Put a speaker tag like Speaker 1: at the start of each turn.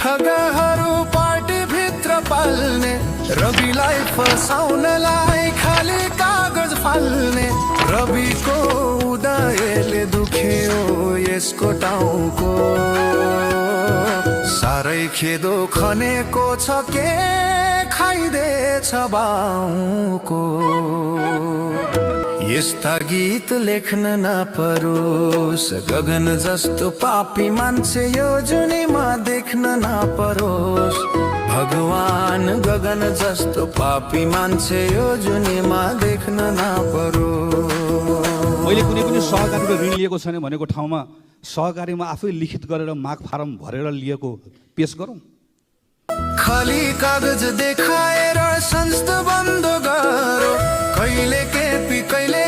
Speaker 1: ठगहरू पार्टीभित्र पाल्ने, रविलाई फसाउनलाई खाली कागज फाल्ने। रविको उदयले दुख्यो यसको टाउको, साह्रै खेदो खनेको छ के खाइदिएछ बाउको। यस्ता गीत लेख्न नपरोस्, गगन जस्तो पापी मान्छे यो जुनीमा देख्न नपरोस्। भगवान गगन जस्तो पापी मान्छे यो जुनीमा देख्न नपरोस्।
Speaker 2: मैले कुनै पनि सहकारीको ऋण लिएको छैन भनेको ठाउँमा सहकारीमा आफै लिखित गरेर माग फारम भरेर लिएको पेश गरौँ।
Speaker 1: खाली कागज देखाएर संस्था बन्द गरो, कहिले केपी कहिले